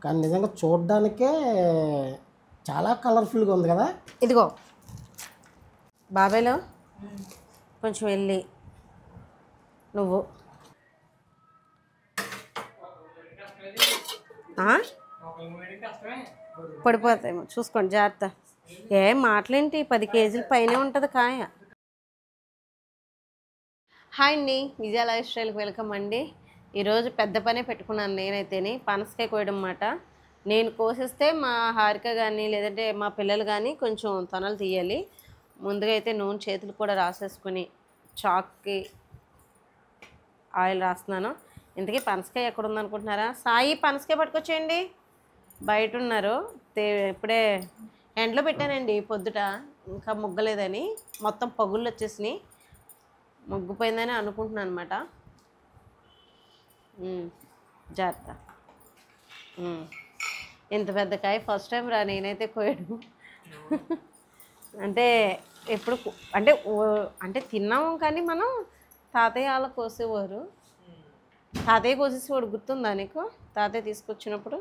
కానీ నిజంగా చూడడానికే చాలా కలర్ఫుల్గా ఉంది కదా. ఇదిగో బాబాయ్లో కొంచెం వెళ్ళి నువ్వు పడిపోతాయేమో చూసుకోండి జాగ్రత్త. ఏం మాటలేంటి, 10 కేజీల పైనే ఉంటుంది కాయ. హాయ్ అండి, విజయ లైఫ్ స్టైల్కి వెల్కమ్ అండి. ఈరోజు పెద్ద పనే పెట్టుకున్నాను నేనైతేని, పనసకాయ కోయడం మాట. నేను కోసిస్తే మా హారిక కానీ లేదంటే మా పిల్లలు కానీ కొంచెం తొనలు తీయాలి. ముందుగా అయితే నూనె చేతులు కూడా రాసేసుకుని చాక్కి ఆయిల్ రాస్తున్నాను. ఇంతకీ పనసకాయ ఎక్కడ ఉందనుకుంటున్నారా? సాయి పనసకాయ పట్టుకొచ్చేయండి. బయట ఉన్నారు, ఇప్పుడే ఎండలో పెట్టానండి పొద్దుట, ఇంకా ముగ్గలేదని మొత్తం పగుళ్ళు వచ్చేసినాయి. ముగ్గిపోయిందని అనుకుంటున్నాను అనమాట. జాగ్రత్త. ఇంత పెద్ద కాయ ఫస్ట్ టైం రా నేనైతే కోయడం. అంటే ఎప్పుడు అంటే తిన్నాము కానీ మనం తాతయ్య వాళ్ళ కోసేవారు. తాతయ్య కోసేసేవాడు, గుర్తుందా నీకు? తాతయ్య తీసుకొచ్చినప్పుడు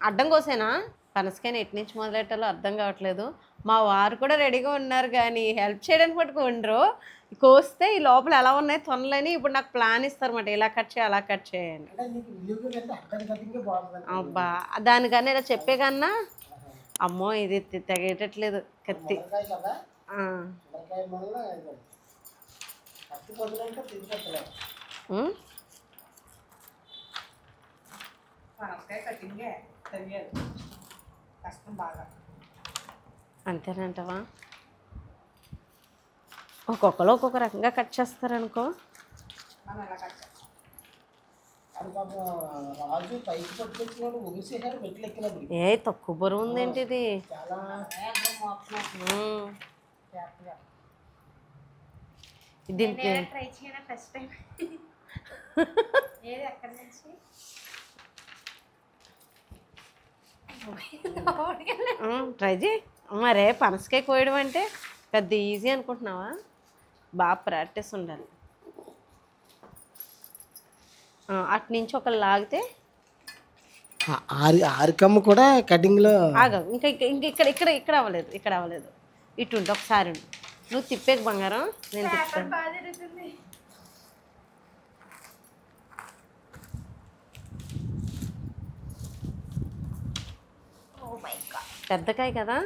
అడ్డం కోసేనా పనసకాయని ఎటు నుంచి మొదలెట్టాలో అర్థం కావట్లేదు. మా వారు కూడా రెడీగా ఉన్నారు కానీ హెల్ప్ చేయడానికి పట్టుకుండ్రు. కోస్తే ఈ లోపల ఎలా ఉన్నాయి తొనలని ఇప్పుడు నాకు ప్లాన్ ఇస్తారన్నమాట, ఇలా కట్ చేయి అలా కట్ చేయండి. అబ్బా దానికన్నా ఇలా చెప్పే కన్నా అమ్మో ఇది తెగేటట్లేదు కత్తి. అంతేనంటవా? ఒక్కొక్కరు ఒక్కొక్క రకంగా కట్ చేస్తారనుకో. ఏ తక్కువ బరువు ఉందేంటి ఇది? ట్రై చేయి. మరే పనసకాయ కోయడం అంటే పెద్ద ఈజీ అనుకుంటున్నావా? బాగా ప్రాక్టీస్ ఉండాలి. అటు నుంచి ఒకళ్ళు లాగితే ఆరికమ్మ కూడా కటింగ్లో ఆగ ఇంకా ఇంకా ఇక్కడ ఇక్కడ ఇక్కడ అవ్వలేదు, ఇక్కడ అవ్వలేదు. ఇటు ఉండి ఒకసారి ఉండి నువ్వు తిప్పేకి బంగారం, నేను తిప్పాను. పెద్దకాయ కదా.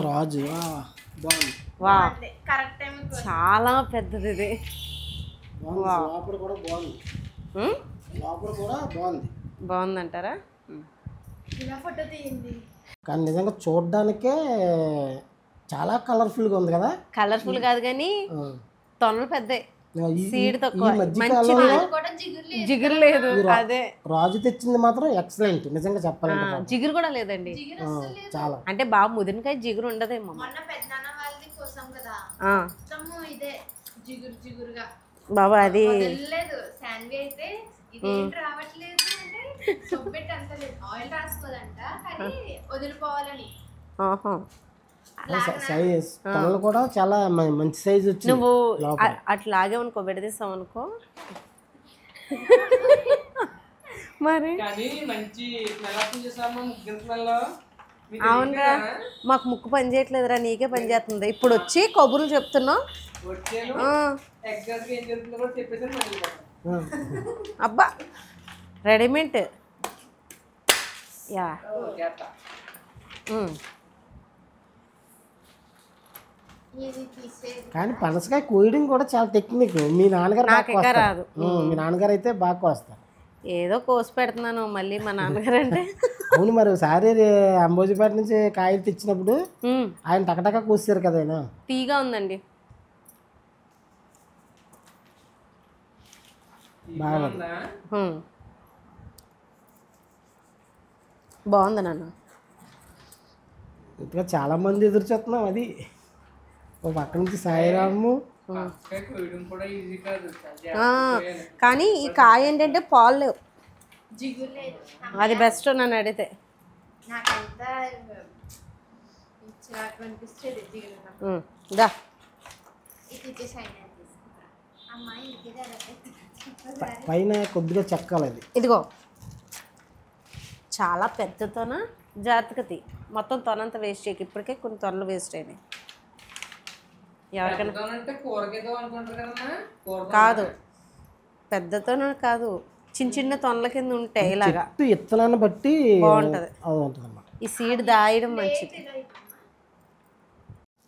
రాజు వా చాలా పెద్దది ఇది. బాగుందంటారా? కానీ నిజంగా చూడడానికే చాలా కలర్ఫుల్గా ఉంది కదా. కలర్ఫుల్ కాదు కానీ తొనలు పెద్ద, సీడ్ తక్కువ, జిగురు లేదు. అదే రాజు తెచ్చింది మాత్రం ఎక్సలెంట్ నిజంగా చెప్పాలంటే. జిగురు కూడా లేదండి చాలా. అంటే బాగా ముదిరికాయ జిగురు ఉండదేమో. బాబా అది తొనలు కూడా చాలా మంచి సైజు వచ్చింది. నువ్వు అట్లాగే అనుకో, విడదీసావు అనుకో మరి. అవునరా, మాకు ముక్కు పని చేయట్లేదురా, నీకే పని చేస్తుంది. ఇప్పుడు వచ్చి కబుర్లు చెప్తున్నావు. అబ్బా రెడీమేడ్ యా. కానీ పనసకాయ కోయడం కూడా చాలా టెక్నిక్. మీ నాన్నగారు రాదు. మీ నాన్నగారు అయితే బాగా కోస్తారు. ఏదో కోసి పెడుతున్నాను మళ్ళీ మా నాన్నగారు అంటే. అవును, మరి ఒకసారి అంబోజిపేట నుంచి కాయలు తెచ్చినప్పుడు ఆయన టకటకా కోసారు కదా. ఆయన తీగా ఉందండి, బాగుంది నాన్న. ఇంకా చాలా మంది ఎదురు చూస్తున్నాం. అది ఓ పక్క నుంచి సాయిరాము. కానీ ఈ కాయ ఏంటంటే పాలు లేవు, అది బెస్ట్ నన్ను అడిగితే. దా పైన కొద్దిగా చెక్కాలి అది. ఇదిగో చాలా పెద్ద తొన, జాగ్రత్తగా తీ. మొత్తం తొనంతా వేస్ట్ చేయకు, ఇప్పటికే కొన్ని తొనలు వేస్ట్ అయినాయి. ఎవరికైనా కాదు, పెద్ద తొన కాదు, చిన్న చిన్న తొనల కింద ఉంటాయి ఇలాగా. ఇత్తనాన్ని బట్టి బాగుంటుంది, అది ఉంటుంది అన్నమాట. ఈ సీడ్ దాయడం మంచిది.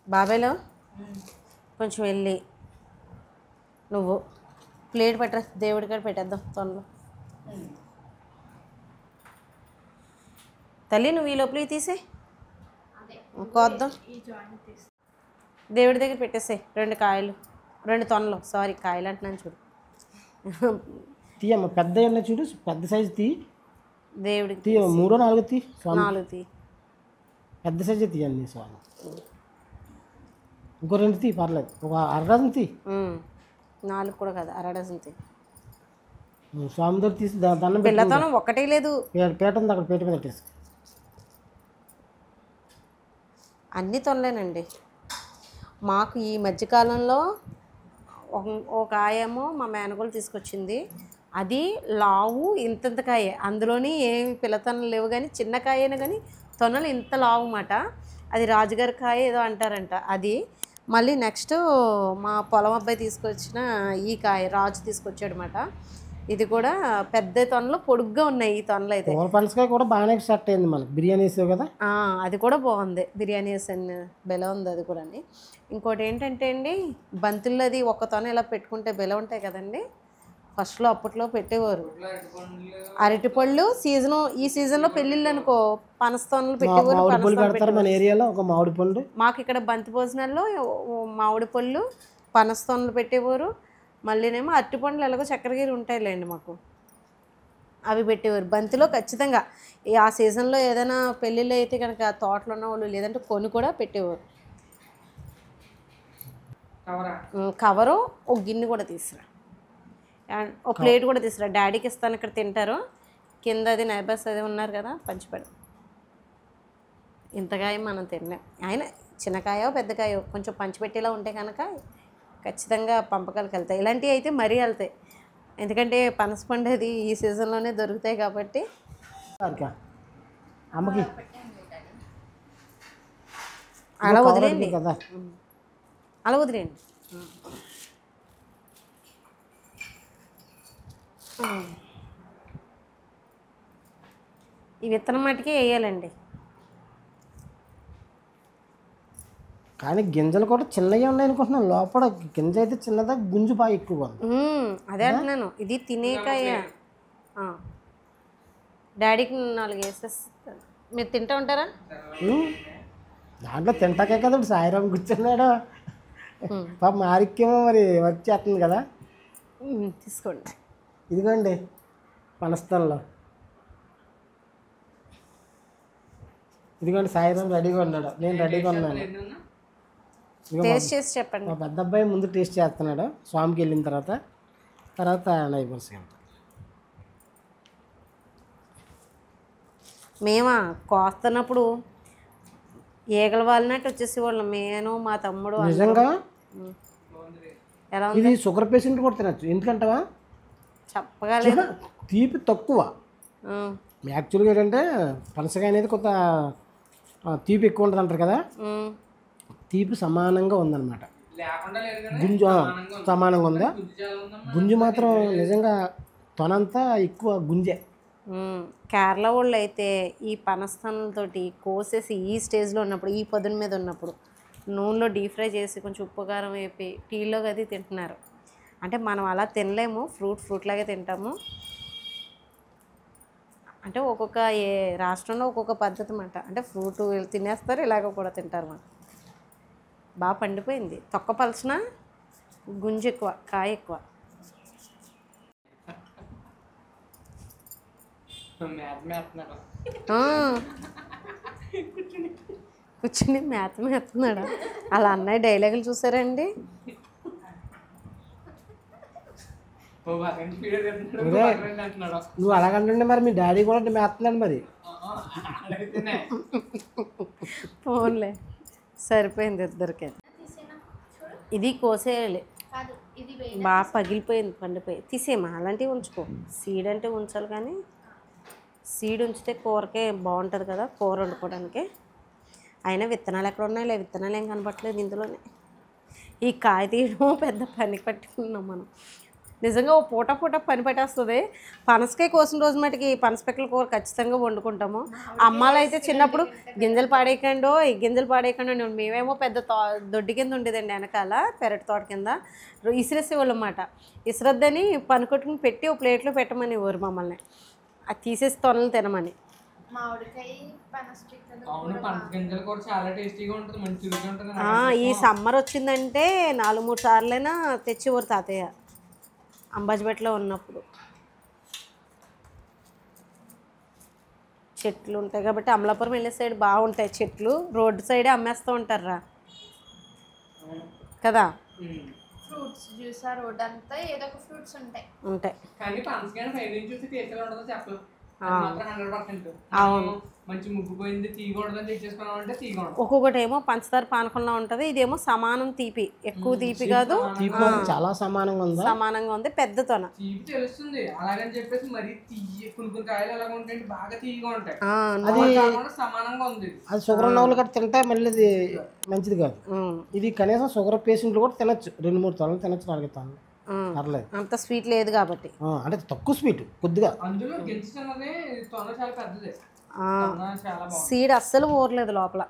బాబాయ్లో కొంచెం వెళ్ళి నువ్వు ప్లేట్ పెట్టరా, దేవుడి కాడ పెట్టేద్దాం తొనలు. తల్లి నువ్వు ఈ లోపలికి తీసే కోద్దాం, దేవుడి దగ్గర పెట్టేసే. 2 కాయలు, 2 తొనలు, సారీ కాయలు అంటున్నాను చూడు. తీయమ్మ, పెద్ద ఉన్నాయి చూడు, పెద్ద సైజు తీ. దేవుడికి తీ, 3 4 తీ. 4 తీ, పెద్ద సైజు తీయండి స్వామి. ఇంకో 2 తీ, పర్లేదు. ఒక అరడజన్ తీ. 4 కూడా కాదు, అరడజన్ తీ. స్వామి దగ్గర తీసి దండం పిల్లతనం ఒకటే లేదు, పేట ఉంది అక్కడ, పేట మీద పెట్టేసి. అన్నీ తొనలేనండి. మాకు ఈ మధ్యకాలంలో ఒక కాయేమో మా మేనగోళ్ళు తీసుకొచ్చింది. అది లావు ఇంతంత కాయే, అందులోని ఏమి పిల్లతనం లేవు, కానీ చిన్న కాయైనా కానీ తొనలు ఇంత లావు మాట. అది రాజుగారి కాయ ఏదో అంటారంట అది. మళ్ళీ నెక్స్ట్ మా పొలం అబ్బాయి తీసుకొచ్చిన ఈ కాయ రాజు తీసుకొచ్చాడు అన్నమాట. ఇది కూడా పెద్ద తొనలు, పొడుగ్గా ఉన్నాయి ఈ తొనలు అయితే. పనసకాయ కూడా బాగానే సెట్ అయింది మనకి, బిర్యానీ వేసావు కదా. అది కూడా బాగుంది, బిర్యానీ వేసాను బెల ఉంది అది కూడా. ఇంకోటి ఏంటంటే అండి, బంతుల్లో అది ఒక్క తొన ఇలా పెట్టుకుంటే బెల ఉంటాయి కదండి. ఫస్ట్లో అప్పట్లో పెట్టేవారు. అరటిపళ్ళు సీజను, ఈ సీజన్లో పెళ్ళిళ్ళు అనుకో పనస తొనలు పెట్టేవారు. మన ఏరియాలో ఒక మామిడి పండు, మాకు ఇక్కడ బంతి భోజనాల్లో మామిడి పళ్ళు, పనస తొనలు పెట్టేవారు. మళ్ళీనేమో అరటిపండ్లు ఎలాగో చక్కెరగిరి ఉంటాయిలేండి మాకు, అవి పెట్టేవారు బంతిలో ఖచ్చితంగా. ఆ సీజన్లో ఏదైనా పెళ్ళిళ్ళు అయితే కనుక తోటలో ఉన్న వాళ్ళు లేదంటే కొని కూడా పెట్టేవారు. కవరు, ఒక గిన్నె కూడా తీసుకురా, ఒక ప్లేట్ కూడా తీసుకురా. డాడీకి ఇస్తాను, ఇక్కడ తింటారు. కింద అది నైబర్స్ అది ఉన్నారు కదా, పంచిపెడు. ఇంతకాయ మనం తినలేం. ఆయన చిన్నకాయో పెద్దకాయో కొంచెం పంచిపెట్టేలా ఉంటే కనుక ఖచ్చితంగా పంపకాలకు వెళ్తాయి. ఇలాంటివి అయితే మరీ వెళ్తాయి, ఎందుకంటే పనసపండు అది ఈ సీజన్లోనే దొరుకుతాయి కాబట్టి. అమ్మకి అలా వదిలేయండి కదా, అలా వదిలేయండి. ఈ విత్తనం మట్టుకే వేయాలండి, కానీ గింజలు కూడా చిన్నగా ఉన్నాయి అనుకుంటున్నాను. లోపల గింజ అయితే చిన్నదా, గుంజు బాగా ఎక్కువ ఉంది. అదే అంటున్నాను, ఇది తినేకాయ. డాడీకి 4 వేసేస్తాను, మీరు తింటూ ఉంటారా? దాంట్లో తింటాకే కదా ఇప్పుడు సాయిరామ్ కూర్చున్నాడు. పాప మారిక్కేమో మరి వచ్చేస్తుంది కదా. తీసుకోండి, ఇదిగోండి పనస్తల్లో. ఇదిగోండి సాయిరామ్ రెడీగా ఉన్నాడు, నేను రెడీగా ఉన్నాను. టేస్ట్ చేసి చెప్పండి. మా పెద్ద అబ్బాయి ముందు టేస్ట్ చేస్తున్నాడు, స్వామికి వెళ్ళిన తర్వాత నైబర్స్. మేమా కోస్తున్నప్పుడు ఈగల వాళ్ళనట్టు వచ్చేసేవాళ్ళం, నేను మా తమ్ముడు. నిజంగా ఎలా ఇది షుగర్ పేషెంట్ కూడా తినచ్చు, ఎందుకంటావా చెప్పగా తీపి తక్కువ. యాక్చువల్గా ఏంటంటే పనసకాయ అనేది కొంత తీపి ఎక్కువ ఉంటుంది అంటారు కదా, తీపి సమానంగా ఉందన్నమాట. గుంజు సమానంగా ఉందా, గుంజు మాత్రం నిజంగా తొనంతా ఎక్కువ గుంజే. కేరళ వాళ్ళు అయితే ఈ పనస్థానంతోటి కోసేసి ఈ స్టేజ్లో ఉన్నప్పుడు, ఈ పొద్దున మీద ఉన్నప్పుడు నూనెలో డీప్ ఫ్రై చేసి కొంచెం ఉప్పు కారం వేపి టీలో అది తింటున్నారు. అంటే మనం అలా తినలేము, ఫ్రూట్ లాగే తింటాము. అంటే ఒక్కొక్క ఏ రాష్ట్రంలో ఒక్కొక్క పద్ధతి అన్నమాట. అంటే ఫ్రూట్ తినేస్తారు, ఇలాగ కూడా తింటారు అన్నమాట. బాగా పండిపోయింది, తొక్క పలచన, గుంజు ఎక్కువ, కాయ ఎక్కువ. కూర్చుని మేస్తున్నాడా? అలా అన్నయ్య డైలాగులు చూసారండి. నువ్వు అలాగంటుండే మరి మీ డాడీ కూడా మేస్తున్నాడు మరి. ఫోన్లే సరిపోయింది ఇద్దరికి. ఇది కోసేయాలి, బాగా పగిలిపోయింది, పండిపోయి. తీసేమా, అలాంటివి ఉంచుకో. సీడ్ అంటే ఉంచాలి, కానీ సీడ్ ఉంచితే కూరకే బాగుంటుంది కదా, కూర వండుకోవడానికి. అయినా విత్తనాలు ఎక్కడ ఉన్నాయి, విత్తనాలు ఏం కనపట్లేదు ఇందులోనే. ఈ కాయ తీయడం పెద్ద పని పట్టుకున్నాం మనం. నిజంగా ఓ పూట పని పెట్టేస్తుంది. పనసకాయ కోసిన రోజు మటుకి పనసపెక్కల కూర ఖచ్చితంగా వండుకుంటాము. అమ్మాలు అయితే చిన్నప్పుడు గింజలు పాడేయకండో, ఈ గింజలు పాడేయకండి. మేమేమో పెద్ద దొడ్డి కింద ఉండేదండి వెనకాల, పెరటి తోట కింద. ఇసిరేసేవాళ్ళు అన్నమాట. ఇసురద్దని పని కొట్టుకుని పెట్టి ఓ ప్లేట్లో పెట్టమని ఊరు మమ్మల్ని, అది తీసేసి తొనలు తినమని. ఈ సమ్మర్ వచ్చిందంటే 4-3 సార్లైనా తెచ్చేవారు తాతయ్య అంబాజీపేటలో ఉన్నప్పుడు. చెట్లు ఉంటాయి కాబట్టి అమలాపురం వెళ్ళే సైడ్ బాగుంటాయి చెట్లు. రోడ్డు సైడే అమ్మేస్తూ ఉంటారా కదా. ఫ్రూట్స్ జ్యూస్ రోడ్ అంతా ఏదో ఒక ఫ్రూట్స్ ఉంటాయి. అవును, ఒక్కొక్కటి ఏమో పంచదార పానకంలా ఉంటది, ఇదేమో సమానం తీపి, ఎక్కువ తీపి కాదు, చాలా సమానంగా ఉంది. పెద్ద తొన తెలుస్తుంది అలాగని చెప్పేసి మరి కొన్ని కాయలు ఎలా ఉంటాయంటే బాగా తీయగా ఉంటాయి, సమానంగా ఉంది. అది షుగర్ ఉన్న వాళ్ళు కూడా తింటే మళ్ళీ ఇది మంచిది కాదు. ఇది కనీసం షుగర్ పేషెంట్లు కూడా తినచ్చు, 2-3 తొనలు తినచ్చు, 4 తొనలు పర్లేదు. అంత స్వీట్ లేదు కాబట్టి, అంటే తక్కువ స్వీట్ కొద్దిగా. అందులో గింజలనే తొన చాలా పెద్దది, సీడ్ అస్సలు ఊరలేదు లోపల,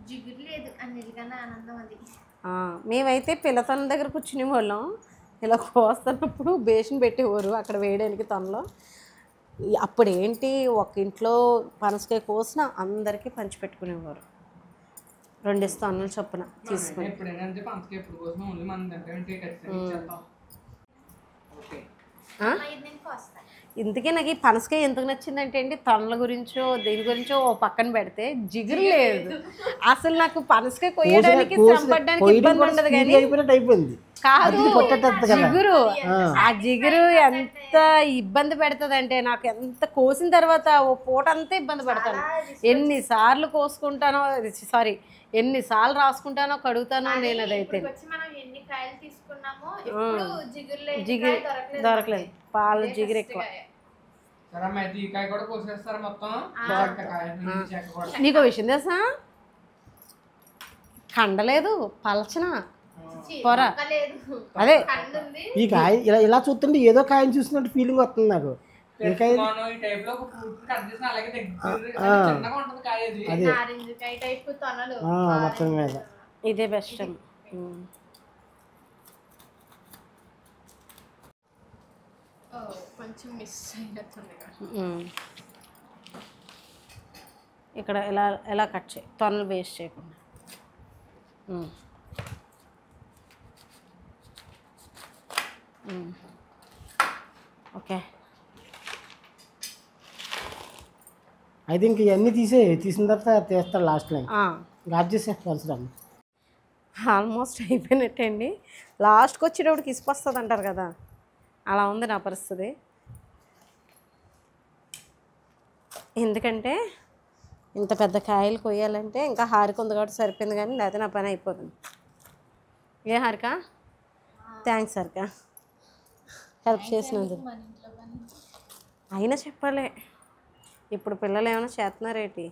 జిగురు లేదు, అన్నిటికన్నా ఆనందం అది. మేమైతే పిల్లతొన దగ్గర కూర్చునే వాళ్ళం. ఇలా కోస్తున్నప్పుడు బేషన్ పెట్టేవారు అక్కడ వేయడానికి తొనలో. అప్పుడు ఏంటి, ఒక ఇంట్లో పనసకాయ కోసిన అందరికీ పంచిపెట్టుకునేవారు, 2 తొనలు చొప్పున తీసుకుని. ఇందుకే నాకు ఈ పనసకాయ ఎందుకు నచ్చిందంటే అండి, తొనల గురించో దేని గురించో ఓ పక్కన పెడితే జిగురు లేదు. అసలు నాకు పనసకాయ కొయ్యడానికి శ్రమపడడానికి ఇబ్బంది ఉండదు, కానీ కాదు జిగురు, ఆ జిగురు ఎంత ఇబ్బంది పెడుతుంది అంటే, నాకు ఎంత కోసిన తర్వాత ఓ పూట అంతా ఇబ్బంది పడతాను. ఎన్నిసార్లు కోసుకుంటానో, సారీ ఎన్నిసార్లు రాసుకుంటానో కడుగుతానో నేను. అదైతే జిగురు దొరకలేదు, పాలు జిగురు ఎక్కువ. నీకు విషయం తెలుసా, కండలేదు, పలచన పొర. అదే ఈ కాయ ఇలా చూస్తుంటే ఏదో కాయని చూసినట్టు ఫీలింగ్ వస్తుంది నాకు. మొత్తం మీద ఇదే బెస్ట్. ఇక్కడ ఎలా కట్ చేయి, తొనలు వేస్ట్ చేయకుండా. ఓకే, అయితే ఇంక ఇవన్నీ తీసిన తర్వాత తీస్తాడు లాస్ట్ లైన్ ఆఫ్ చేసేస్తాను. ఆల్మోస్ట్ అయిపోయినట్టే అండి. లాస్ట్కి వచ్చేటప్పటికి ఇసుకొస్తుంది అంటారు కదా, అలా ఉంది నా పరిస్థితి. ఎందుకంటే ఇంత పెద్ద కాయలు కొయ్యాలంటే ఇంకా హారిక ఉంది కాబట్టి సరిపోయింది, కానీ లేకపోతే నా పని అయిపోతుంది. ఏ హారిక, థ్యాంక్స్ హారిక, హెల్ప్ చేసినందుకు. అయినా చెప్పాలి, ఇప్పుడు పిల్లలు ఏమైనా చేస్తున్నారేంటి?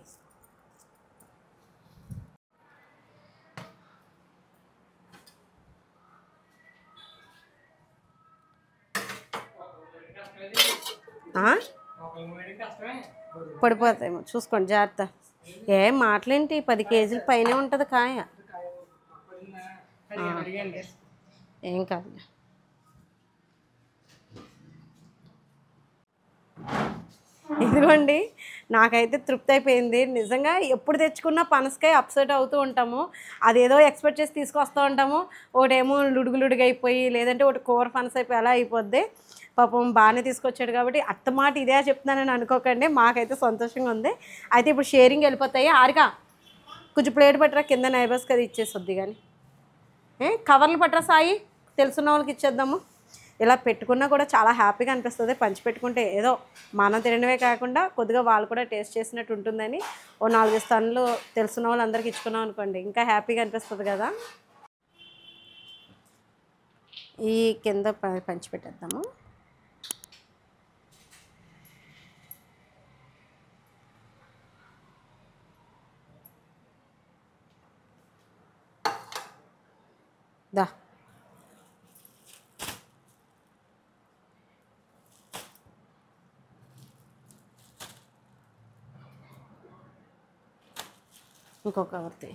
పడిపోతాయేమో చూసుకోండి, జాగ్రత్త. ఏం మాటలేంటి, 10 కేజీల పైనే ఉంటుంది కాయ. ఏం కాదు. ఇదిగోండి, నాకైతే తృప్తి అయిపోయింది నిజంగా. ఎప్పుడు తెచ్చుకున్నా పనసకాయ అప్సెట్ అవుతూ ఉంటాము, అదేదో ఎక్స్పెక్ట్ చేసి తీసుకొస్తూ ఉంటాము. ఒకటేమో లుడుగు అయిపోయి, లేదంటే ఒకటి కూర పనస అయిపోయి అలా అయిపోద్ది. పాపం బాగానే తీసుకొచ్చాడు కాబట్టి అత్తమాట ఇదే చెప్తున్నానని అనుకోకండి, మాకైతే సంతోషంగా ఉంది. అయితే ఇప్పుడు షేరింగ్ వెళ్ళిపోతాయి. హారిక కొంచెం ప్లేట్ పట్టరా, కింద నైబర్స్కి అది ఇచ్చేసొద్ది. కానీ కవర్లు పట్టరా సాయి, తెలుసున్న వాళ్ళకి ఇచ్చేద్దాము. ఇలా పెట్టుకున్నా కూడా చాలా హ్యాపీగా అనిపిస్తుంది. పంచి పెట్టుకుంటే ఏదో మనం తినడమే కాకుండా కొద్దిగా వాళ్ళు కూడా టేస్ట్ చేసినట్టు ఉంటుందని ఓ 4 స్థానాలు తెలిసిన వాళ్ళందరికీ ఇచ్చుకున్నాం అనుకోండి, ఇంకా హ్యాపీగా అనిపిస్తుంది కదా. ఈ కింద పంచి పెట్టేద్దాము. దా ఇంకొక కవర్తి.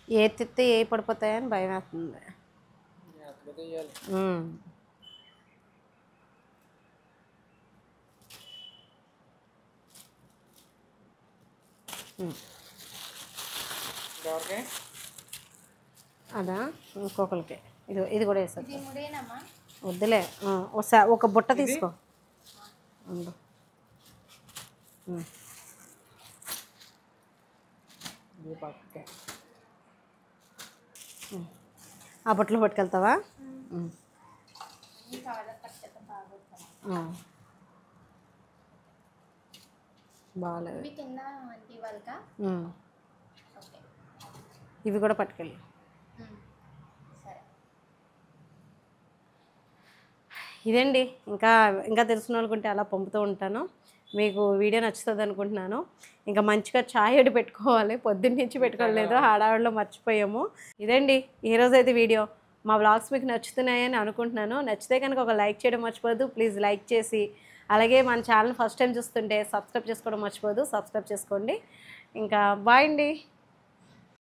ఏ తిత్తే ఏ పడిపోతాయని భయం వేస్తుంది. అదా ఇంకొకరికి ఇది కూడా వేసారు. వద్దులే, ఒక బుట్ట తీసుకో. ఆ బుట్టలో పట్టుకెళ్తావా? బాగాలేదు. ఇవి కూడా పట్టుకెళ్ళి. ఇదండి, ఇంకా ఇంకా తెలిసిన వాళ్ళకుంటే అలా పంపుతూ ఉంటాను. మీకు వీడియో నచ్చుతుంది అనుకుంటున్నాను. ఇంకా మంచిగా చాయ్ అడి పెట్టుకోవాలి, పొద్దున్న నుంచి పెట్టుకోలేదు, హడావిడిలో మర్చిపోయాము. ఇదండి ఈరోజు అయితే వీడియో. మా వ్లాగ్స్ మీకు నచ్చుతున్నాయని అనుకుంటున్నాను. నచ్చితే కనుక ఒక లైక్ చేయడం మర్చిపోవద్దు. ప్లీజ్ లైక్ చేసి, అలాగే మన ఛానల్ ఫస్ట్ టైం చూస్తుంటే సబ్స్క్రైబ్ చేసుకోవడం మర్చిపోవద్దు. సబ్స్క్రైబ్ చేసుకోండి. ఇంకా బాయ్ అండి.